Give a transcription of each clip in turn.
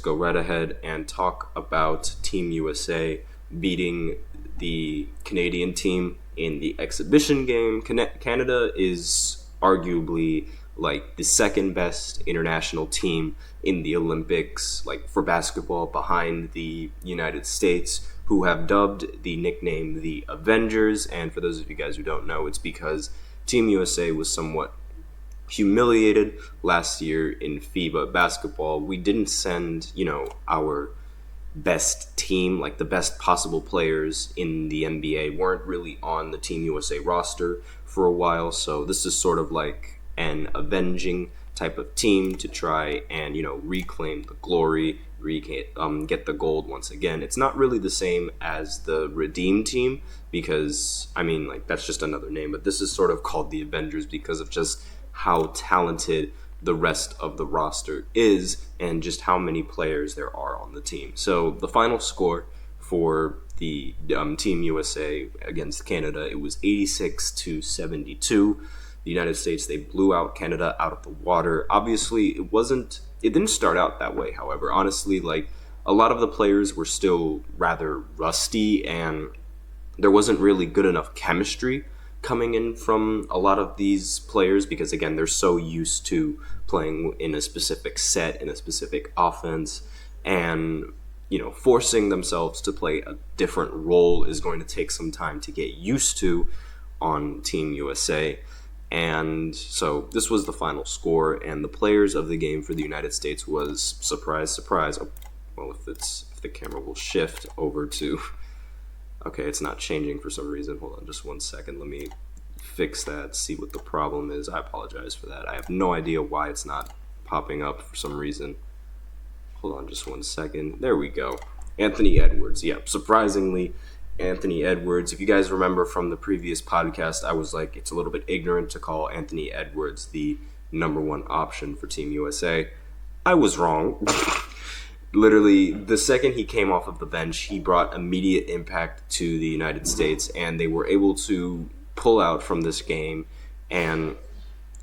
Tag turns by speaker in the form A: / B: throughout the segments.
A: go right ahead and talk about Team USA beating the Canadian team in the exhibition game. Canada is arguably like the second best international team in the Olympics, like for basketball, behind the United States, who have dubbed the nickname the Avengers. And for those of you guys who don't know, it's because Team USA was somewhat humiliated last year in FIBA basketball. We didn't send, our best team, like the best possible players in the NBA weren't really on the Team USA roster for a while. So this is sort of like an avenging type of team to try and, reclaim the glory, get the gold once again. It's not really the same as the Redeem team because, that's just another name. But this is sort of called the Avengers because of just how talented the rest of the roster is and just how many players there are on the team. So the final score for the Team USA against Canada, it was 86-72. The United States, they blew out Canada out of the water. Obviously, it didn't start out that way, however. Honestly, a lot of the players were still rather rusty and there wasn't really good enough chemistry coming in from a lot of these players because, again, they're so used to playing in a specific set, in a specific offense, and, forcing themselves to play a different role is going to take some time to get used to on Team USA. And so this was the final score, and the players of the game for the United States was, surprise, if the camera will shift over to... Okay, it's not changing for some reason. Hold on just 1 second. Let me fix that, see what the problem is. I apologize for that. I have no idea why it's not popping up for some reason. Hold on just 1 second. There we go. Anthony Edwards. Yep, surprisingly, Anthony Edwards. If you guys remember from the previous podcast, I was like, it's a little bit ignorant to call Anthony Edwards the number one option for Team USA. I was wrong. Literally, the second he came off of the bench, he brought immediate impact to the United States, and they were able to pull out from this game. And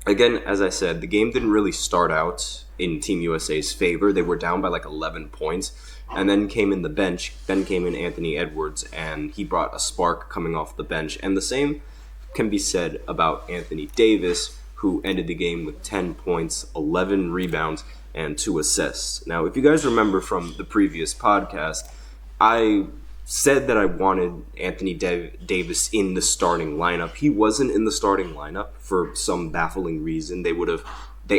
A: again, as I said, the game didn't really start out in Team USA's favor. They were down by 11 points, and then came in the bench. Then came in Anthony Edwards, and he brought a spark coming off the bench. And the same can be said about Anthony Davis, who ended the game with 10 points, 11 rebounds, and 2 assists. Now, if you guys remember from the previous podcast, I said that I wanted Anthony Davis in the starting lineup. He wasn't in the starting lineup for some baffling reason. They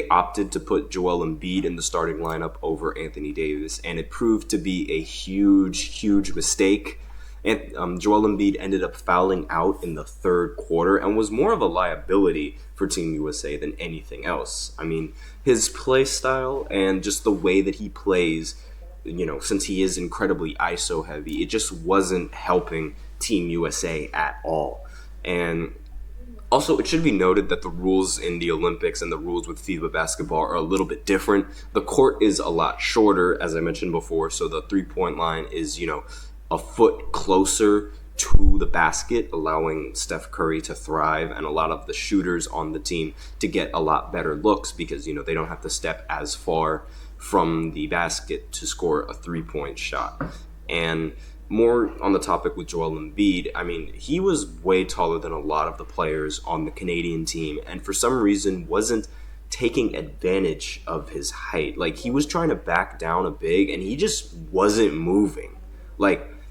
A: opted to put Joel Embiid in the starting lineup over Anthony Davis, and it proved to be a huge mistake. And Joel Embiid ended up fouling out in the third quarter and was more of a liability for Team USA than anything else. His play style and just the way that he plays, since he is incredibly ISO heavy, it just wasn't helping Team USA at all. And also, it should be noted that the rules in the Olympics and the rules with FIBA basketball are a little bit different. The court is a lot shorter, as I mentioned before, so the three-point line is, a foot closer to the basket, allowing Steph Curry to thrive and a lot of the shooters on the team to get a lot better looks because, they don't have to step as far from the basket to score a three-point shot. And more on the topic with Joel Embiid, he was way taller than a lot of the players on the Canadian team and for some reason wasn't taking advantage of his height. He was trying to back down a big and he just wasn't moving.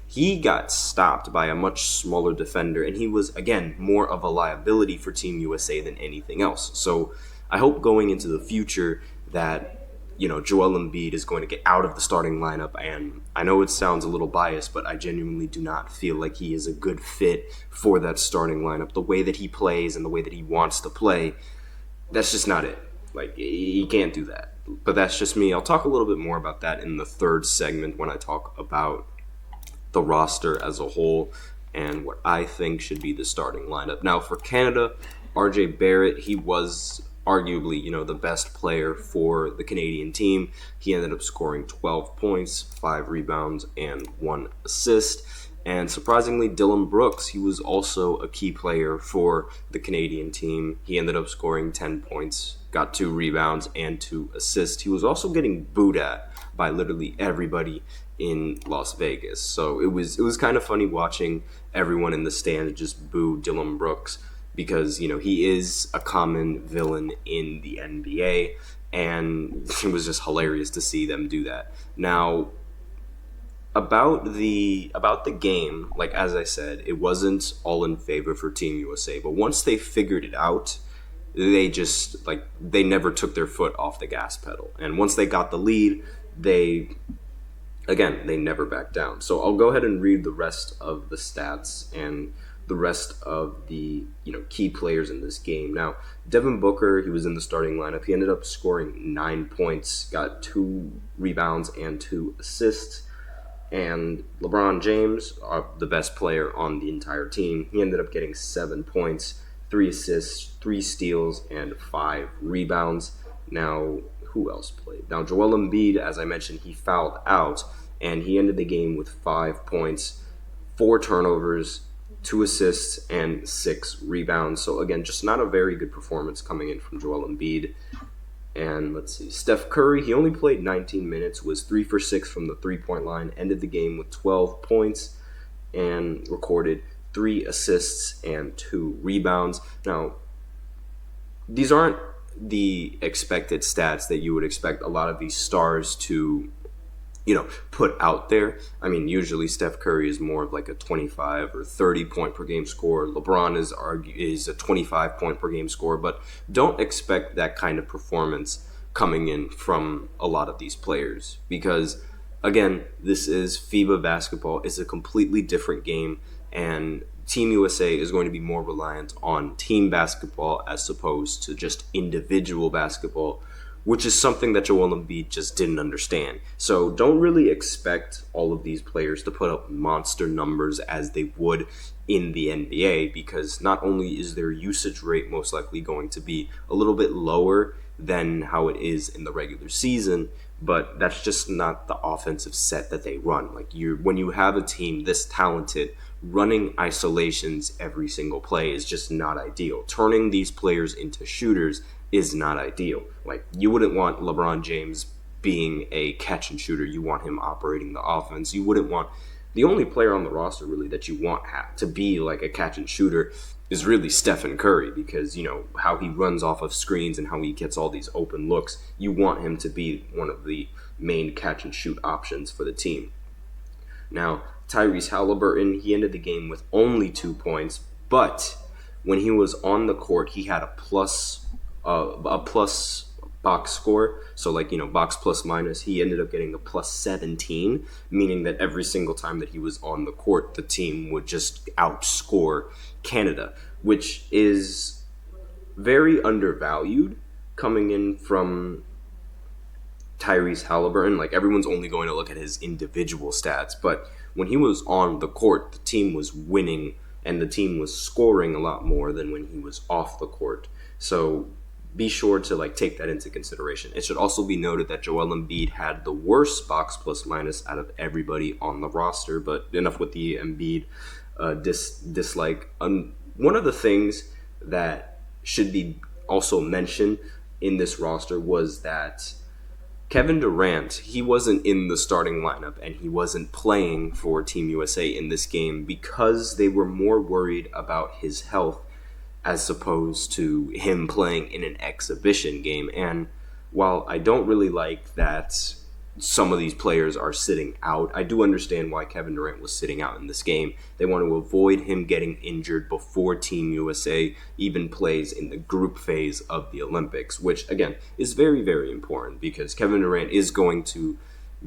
A: He got stopped by a much smaller defender, and he was, again, more of a liability for Team USA than anything else. So I hope going into the future that, Joel Embiid is going to get out of the starting lineup. And I know it sounds a little biased, but I genuinely do not feel like he is a good fit for that starting lineup. The way that he plays and the way that he wants to play, that's just not it. He can't do that. But that's just me. I'll talk a little bit more about that in the third segment when I talk about the roster as a whole and what I think should be the starting lineup. Now, for Canada, RJ Barrett, he was arguably, the best player for the Canadian team. He ended up scoring 12 points, 5 rebounds, and 1 assist. And surprisingly, Dylan Brooks, he was also a key player for the Canadian team. He ended up scoring 10 points, got 2 rebounds, and 2 assists. He was also getting booed at by literally everybody in Las Vegas. So it was kind of funny watching everyone in the stand just boo Dillon Brooks because, he is a common villain in the NBA, and it was just hilarious to see them do that. Now, about the game, like as I said, it wasn't all in favor for Team USA, but once they figured it out, they never took their foot off the gas pedal. And once they got the lead, they never backed down. So I'll go ahead and read the rest of the stats and the rest of the key players in this game. Now, Devin Booker, he was in the starting lineup. He ended up scoring 9 points, got 2 rebounds and 2 assists. And LeBron James, the best player on the entire team, he ended up getting 7 points, 3 assists, 3 steals, and 5 rebounds. Now, who else played? Now, Joel Embiid, as I mentioned, he fouled out, and he ended the game with 5 points, 4 turnovers, 2 assists, and 6 rebounds. So, again, just not a very good performance coming in from Joel Embiid. And let's see, Steph Curry, he only played 19 minutes, was 3 for 6 from the three-point line, ended the game with 12 points, and recorded 3 assists and 2 rebounds. Now, these aren't the expected stats that you would expect a lot of these stars to, put out there. I mean, usually Steph Curry is more of like a 25 or 30 point per game scorer. LeBron is a 25 point per game scorer, but don't expect that kind of performance coming in from a lot of these players because, again, this is FIBA basketball. It's a completely different game, and Team USA is going to be more reliant on team basketball as opposed to just individual basketball, which is something that Joel Embiid just didn't understand. So don't really expect all of these players to put up monster numbers as they would in the NBA, because not only is their usage rate most likely going to be a little bit lower than how it is in the regular season, but that's just not the offensive set that they run. When you have a team this talented, running isolations every single play is just not ideal. Turning these players into shooters is not ideal. You wouldn't want LeBron James being a catch and shooter. You want him operating the offense. You wouldn't want the only player on the roster really that you want to be like a catch and shooter is really Stephen Curry, because how he runs off of screens and how he gets all these open looks. You want him to be one of the main catch and shoot options for the team. Now, Tyrese Halliburton, he ended the game with only 2 points, but when he was on the court, he had a plus box score. So box plus minus, he ended up getting a plus 17, meaning that every single time that he was on the court, the team would just outscore Canada, which is very undervalued coming in from Tyrese Halliburton. Everyone's only going to look at his individual stats, but when he was on the court, the team was winning and the team was scoring a lot more than when he was off the court. So be sure to take that into consideration. It should also be noted that Joel Embiid had the worst box plus minus out of everybody on the roster, but enough with the Embiid dislike. One of the things that should be also mentioned in this roster was that Kevin Durant, he wasn't in the starting lineup and he wasn't playing for Team USA in this game because they were more worried about his health as opposed to him playing in an exhibition game. And while I don't really like that some of these players are sitting out, I do understand why Kevin Durant was sitting out in this game. They want to avoid him getting injured before Team USA even plays in the group phase of the Olympics, which, again, is very, very important because Kevin Durant is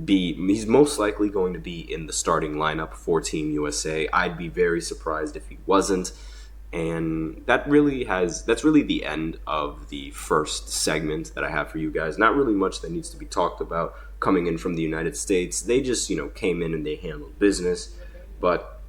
A: he's most likely going to be in the starting lineup for Team USA. I'd be very surprised if he wasn't. And that's really the end of the first segment that I have for you guys. Not really much that needs to be talked about coming in from the United States. They just, came in and they handled business. But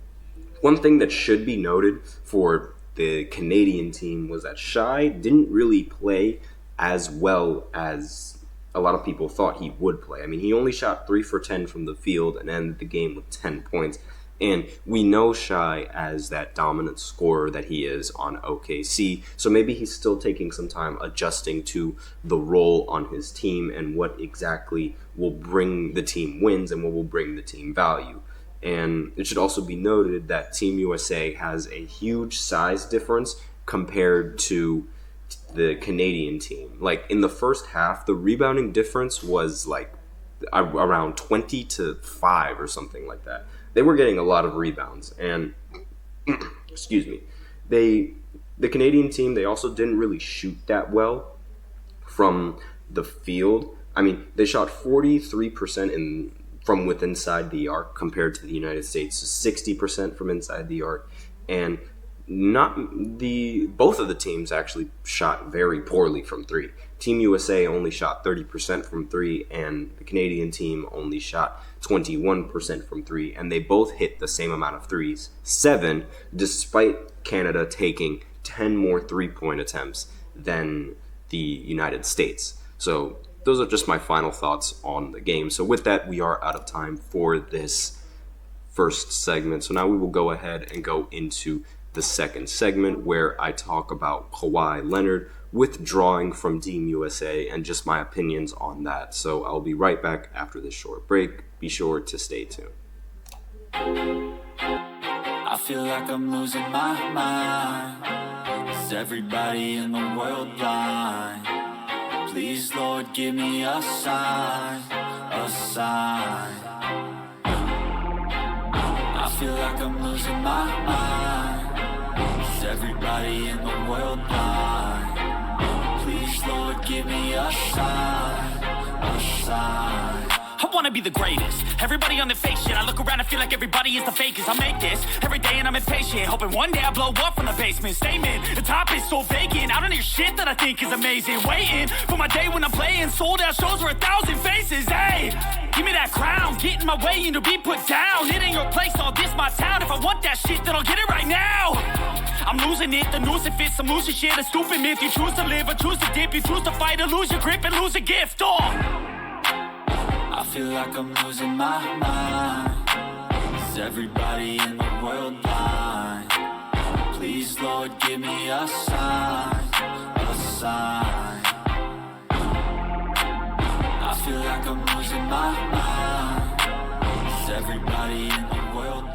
A: one thing that should be noted for the Canadian team was that Shai didn't really play as well as a lot of people thought he would play. I mean, he only shot 3 for 10 from the field and ended the game with 10 points. And we know Shai as that dominant scorer that he is on OKC. So maybe he's still taking some time adjusting to the role on his team and what exactly will bring the team wins and what will bring the team value. And it should also be noted that Team USA has a huge size difference compared to the Canadian team. Like in the first half, the rebounding difference was like around 20-5 or something like that. They were getting a lot of rebounds, and excuse me, the Canadian team, they also didn't really shoot that well from the field. I mean, they shot 43% from within inside the arc compared to the United States, 60% from inside the arc, and both of the teams actually shot very poorly from three. Team USA only shot 30% from three, and the Canadian team only shot 21% from three, and they both hit the same amount of threes, 7, despite Canada taking 10 more three-point attempts than the United States. So those are just my final thoughts on the game. So with that, we are out of time for this first segment. So now we will go ahead and go into the second segment, where I talk about Kawhi Leonard withdrawing from Team USA and just my opinions on that. So I'll be right back after this short break. Be sure to stay tuned.
B: I feel like I'm losing my mind. Is everybody in the world blind? Please, Lord, give me a sign, a sign. I feel like I'm losing my mind. Is everybody in the world blind? Please, Lord, give me a sign, a sign.
C: I wanna be the greatest. Everybody on the fake shit. I look around and feel like everybody is the fakest. I make this every day and I'm impatient, hoping one day I blow up from the basement. Statement, the top is so vacant. I don't hear shit that I think is amazing. Waiting for my day when I'm playing sold out shows for 1,000 faces. Hey, give me that crown, get in my way and to be put down. It ain't your place, all this my town. If I want that shit, then I'll get it right now. I'm losing it, the noose it fits, some losing shit, a stupid myth. You choose to live or choose to dip, you choose to fight or lose your grip and lose a gift.
B: I feel like I'm losing my mind. Is everybody in the world blind? Please, Lord, give me a sign, a sign. I feel like I'm losing my mind. Is everybody in the world